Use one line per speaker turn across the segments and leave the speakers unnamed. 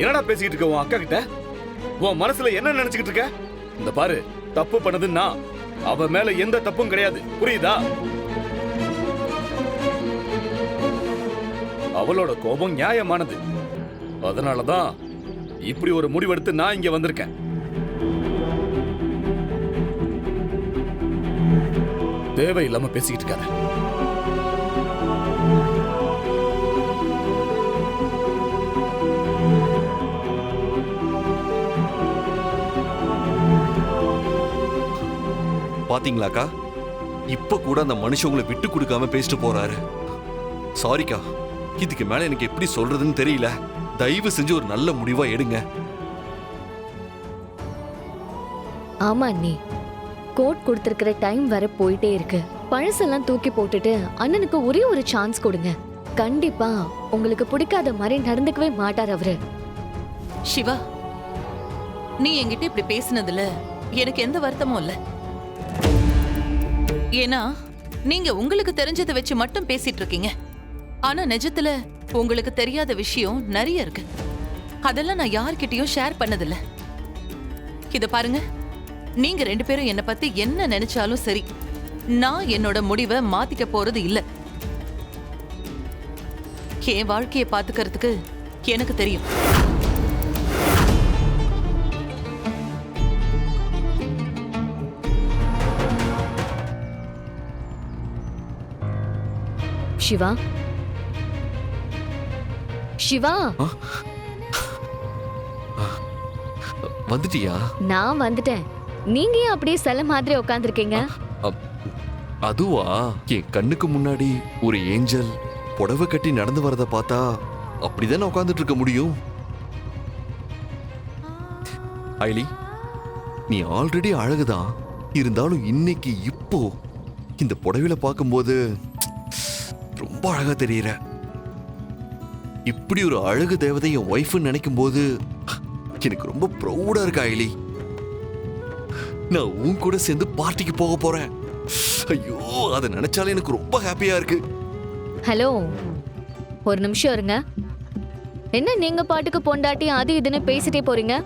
என்னடா பேசிக்கிட்டு இருக்க உன் அக்கா கிட்ட? உன் மனசுல என்ன நினைச்சுக்கிட்டு இருக்க? இந்த பாரு, தப்பு பண்ணது நான். அவ மேல எந்த தப்பும் கிடையாது, புரியுதா? அவளோட கோபம் நியாயமானது. அதனாலதான் இப்படி ஒரு முடிவெடுத்து நான் இங்க வந்திருக்கேன். தேவையில்லாம பேசிக்கிட்டு இருக்காத.
பாத்தீங்களாக்கா, இப்ப கூட அந்த மனுஷங்களை விட்டு கொடுக்காம பேசிட்டு போறாரு. சாரிக்கா, இதுக்கு மேல எனக்கு எப்படி சொல்றதுன்னு தெரியல. தயவு செஞ்சு ஒரு நல்ல முடிவா எடுங்க.
ஆமா அண்ணி, கோர்ட் கொடுத்திருக்கிற டைம் வர போயிட்டே இருக்கு. பழசெல்லாம் தூக்கி போட்டுட்டு அண்ணனுக்கு ஒரே ஒரு சான்ஸ் கொடுங்க. கண்டிப்பா உங்களுக்கு பிடிக்காத மாதிரி நடந்துக்கவே மாட்டார் அவரு.
சிவா, நீ என்கிட்ட இப்படி பேசினதுல எனக்கு எந்த வருத்தமும் இல்ல. ஏன்னா நீங்க உங்களுக்கு தெரிஞ்சதை வச்சு மட்டும் பேசிட்டு இருக்கீங்க. ஆனா நிஜத்துல உங்களுக்கு தெரியாத விஷயம் நிறைய இருக்கு. அதெல்லாம் நான் யார்கிட்டயும் ஷேர் பண்ணதில்ல. இத பாருங்க, நீங்க 2 பேரும் என்ன பத்தி என்ன நினைச்சாலும் சரி, நான் என்னோட முடிவை மாத்திக்க போறது இல்ல. என் வாழ்க்கையை பாத்துக்கிறதுக்கு எனக்கு தெரியும்.
சிவா, சிவா,
வந்துட்டியா?
நான் வந்துட்டேன். நீங்க ஏன் அப்படியே சில மாதிரி உட்காந்துருக்கீங்க?
அதுவா, என் கண்ணுக்கு முன்னாடி ஒரு ஏஞ்சல் புடவை கட்டி நடந்து வரத பார்த்தா அப்படிதானே உட்காந்துட்டு இருக்க முடியும். ஐலி, நீ ஆல்ரெடி அழகுதான். இருந்தாலும் இன்னைக்கு இப்போ இந்த புடவையில பார்க்கும்போது ரொம்ப அழகா தெரியற. இப்படி ஒரு அழகு தேவதை என் ஒய்ஃப்னு நினைக்கும் போது எனக்கு ரொம்ப ப்ரௌடா இருக்கு ஐலி. நான் உன் கூட சேர்ந்து பார்ட்டிக்கு போக போறேன். ஐயோ, அதை நினைச்சாலே எனக்கு ரொம்ப ஹாப்பியா இருக்கு.
ஹலோ, ஒரு நிமிஷம் இருங்க. என்ன நீங்க பாட்டுக்கு பொண்டாட்டி அது இதுன்னு பேசிட்டே போறீங்க?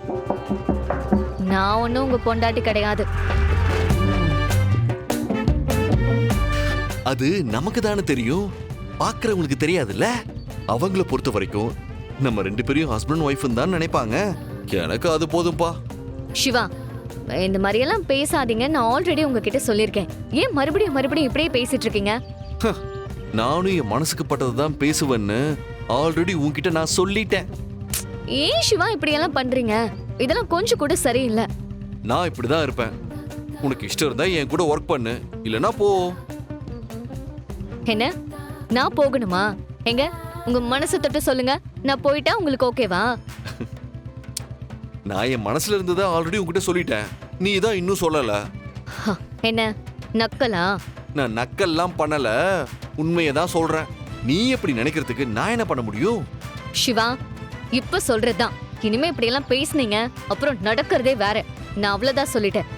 நான் ஒன்னும் உங்க பொண்டாட்டி கிடையாது.
அது நமக்கு தானே தெரியும், பாக்குறவங்களுக்கு தெரியாதுல்ல. அவங்கள பொறுத்த வரைக்கும் நம்ம 2 பேரையும் ஹஸ்பண்ட் ஒய்ஃப்னு தான் நினைப்பாங்க. எனக்கு அது போதும்பா.
சிவா, இந்த மாதிரி எல்லாம் பேசாதீங்க. நான் ஆல்ரெடி உங்ககிட்ட சொல்லியிருக்கேன். ஏன் மறுபடியும் மறுபடியும் இப்படியே பேசிட்டு இருக்கீங்க?
நானும் என் மனசுக்கு பட்டதை தான் பேசுவேன்னு ஆல்ரெடி உன்கிட்ட நான் சொல்லிட்டேன்.
ஏன் சிவா இப்படி எல்லாம் பண்றீங்க? இதெல்லாம் கொஞ்சம் கூட சரியில்லை.
நான் இப்படிதான் இருப்பேன். உனக்கு இஷ்டம் இருந்தா என் கூட ஒர்க் பண்ணு, இல்லனா போ.
என்ன, நான் போகணுமா? எங்க உங்க மனசு தொட்டு சொல்லுங்க. நான் போயிட்டா உங்களுக்கு ஓகேவா?
நான் என் மனசுல இருந்ததை ஆல்ரெடி உன்கிட்ட சொல்லிட்டேன். நீ தான் இன்னும் சொல்லல.
என்ன நக்கலா?
நான் நக்கல்லாம் பண்ணல, உண்மையை தான் சொல்றேன். நீ எப்படி நினைக்கிறதுக்கு நான் என்ன பண்ண முடியும்?
சிவா, இப்ப சொல்றதுதான். இனிமே இப்படி எல்லாம் பேசுனீங்க அப்புறம் நடக்கிறதே வேற. நான் அவ்வளவுதான் சொல்லிட்டேன்.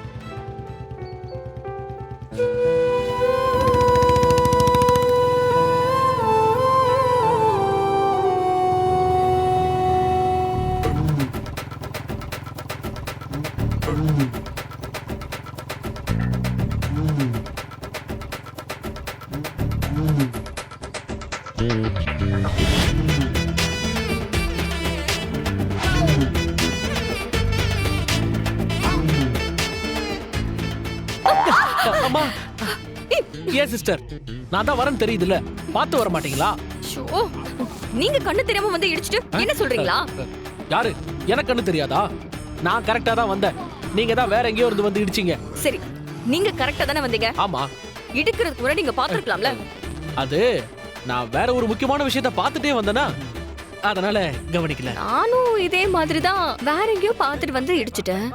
அம்மா, ஏன் சிஸ்டர், நான் தான் வரேன்னு தெரியுதுல்ல, பார்த்து வர மாட்டீங்களா?
நீங்க கண்ணு தெரியாம வந்து இடிச்சிட்டு என்ன சொல்றீங்களா?
யாரு? எனக்கு கண்ணு தெரியாதா? நான் கரெக்டா தான் வந்தேன். நீங்க தான் வேற எங்கேயோ இருந்து வந்து இடிச்சீங்க.
சரி, நீங்க கரெக்டா தானே வந்தீங்க?
ஆமா.
இடிக்கிறதுக்கு முன்னாடி நீங்க பாத்துருக்கலாம்ல.
அது நான் வேற ஒரு முக்கியமான விஷயத்த பார்த்துட்டே வந்தேனா, அதனால கவனிக்கல.
நானும் இதே மாதிரி தான் வேற எங்கேயோ பார்த்துட்டு வந்து இடிச்சிட்டேன்.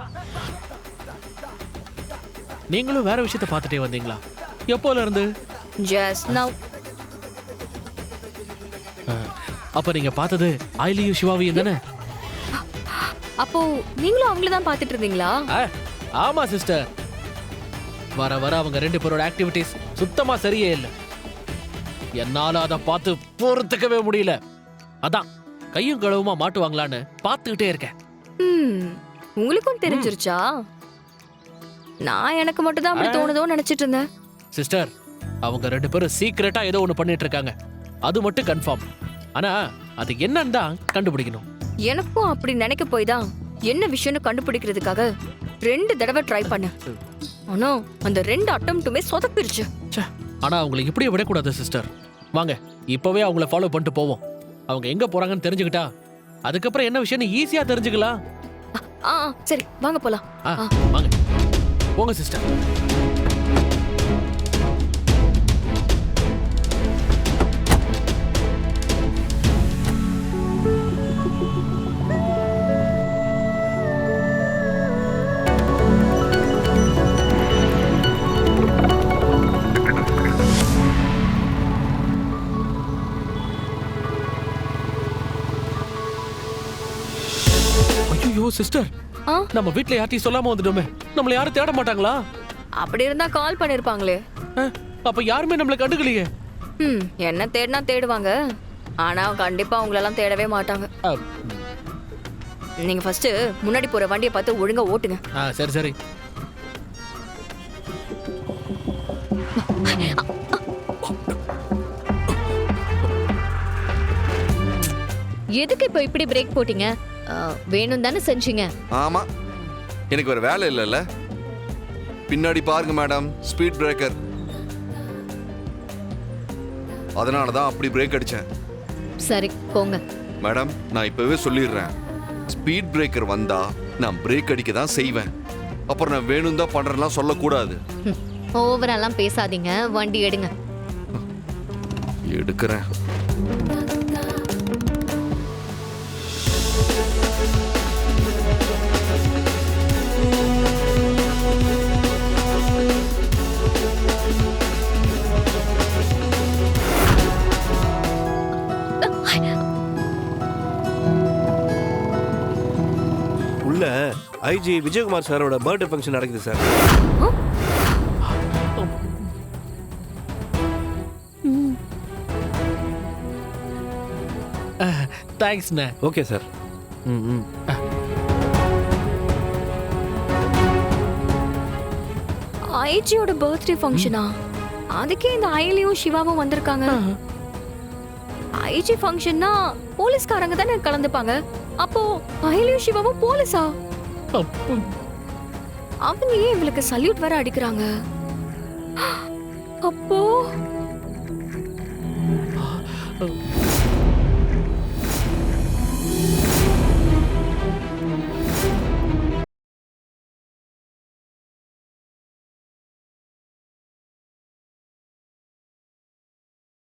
நீங்களும் வேற விஷயத்த பார்த்துட்டே வந்தீங்களா? எப்போல இருந்து?
Just now.
அப்ப நீங்க பார்த்தது ஐலியும் சிவாவையும் தானே?
அப்போ நீங்களும் அவங்கள தான் பார்த்துட்டு இருந்தீங்களா?
ஆமா சிஸ்டர். வர வர அவங்க 2 பேரோட ஆக்டிவிட்டிஸ் சுத்தமா சரியே இல்லை. என்னால அதை பார்த்து பொறுத்துக்கவே முடியல. அதான் கையும் களவுமா மாட்டுவாங்களான்னு பார்த்துக்கிட்டே இருக்கேன்.
உங்களுக்கும் தெரிஞ்சிருச்சா? நான் எனக்கு மட்டும் தான் அப்படி தோணுதோ நினைச்சிட்டு இருந்தேன்.
சிஸ்டர், அவங்க 2 பேரும் சீக்கிரட்டா ஏதோ ஒண்ணு பண்ணிட்டு இருக்காங்க. அது மட்டும் கன்ஃபார்ம். ஆனா அது என்னன்னு தான் கண்டுபிடிக்கணும்.
எனக்கும் அப்படி நினைக்க போய் தான் என்ன விஷயம்னு கண்டுபிடிக்கிறதுக்காக 2 தடவை ட்ரை பண்ணேன். ஆனா அந்த 2 அட்டம்ப்ட்டுமே சொதப்பிருச்சு.
ச்சே, ஆனா அவங்களை இப்படியே விடக்கூடாது சிஸ்டர். வாங்க இப்பவே அவங்கள ஃபாலோ பண்ணிட்டு போவோம். அவங்க எங்க போறாங்கன்னு தெரிஞ்சுக்கிட்டா அதுக்கப்புறம் என்ன விஷயம்னு ஈஸியா தெரிஞ்சுக்கலாம்.
சரி வாங்க போலாம்.
வாங்க போங்க சிஸ்டர். ஐயோ சிஸ்டர், நம்ம வீட்ல யார்ட்டையும் சொல்லாம வந்துட்டோமே. நம்மள யாரும் தேட மாட்டாங்களா?
அப்படி இருந்தா கால் பண்ணிருப்பாங்களே.
அப்ப யாருமே நம்மள கண்டுக்கலையே.
என்ன தேடினா தேடுவாங்க, ஆனா கண்டிப்பா உங்களெல்லாம் தேடவே மாட்டாங்க. நீங்க ஃபர்ஸ்ட் முன்னாடி போற வண்டியை பார்த்து ஒழுங்கா ஓட்டுங்க.
சரி சரி.
எதுக்கு இப்ப இப்படி பிரேக் போட்டீங்க? வேணும் தானே செஞ்சீங்க.
ஆமா, எனக்கு ஒரு வேலை இல்லைல்ல. பின்னாடி பாருங்க மேடம், ஸ்பீட் பிரேக்கர். அதனால தான் அப்படி பிரேக் அடிச்சேன்.
சரி போங்க.
மேடம், நான் இப்பவே சொல்லிடுறேன், ஸ்பீட் பிரேக்கர் வந்தா நான் பிரேக் அடிக்க தான் செய்வேன். அப்புறம் நான் வேணும் தான் பண்றேன்லாம் சொல்லக்கூடாது.
ஓவரெல்லாம் பேசாதீங்க, வண்டி எடுங்க.
எடுக்கிறேன்.
உள்ள ஐஜி விஜயகுமார் சாரோட பர்த்டே ஃபங்க்ஷன் நடக்குது சார்.
தேங்க்ஸ்ண்ணே.
Okay sir.
ஐஜியோட பர்த்டே ஃபங்க்ஷனா? அதுக்கே இந்த அயலியும் சிவாவும் வந்திருக்காங்க. ஐஜி ஃபங்க்ஷன்னா போலீஸ்காரங்க தானே கலந்துப்பாங்க. அப்போ அயலியும் சிவாவும் போலீஸா? அவங்க ஏன் இவளுக்கு சல்யூட் வேற அடிக்கிறாங்க? அப்போ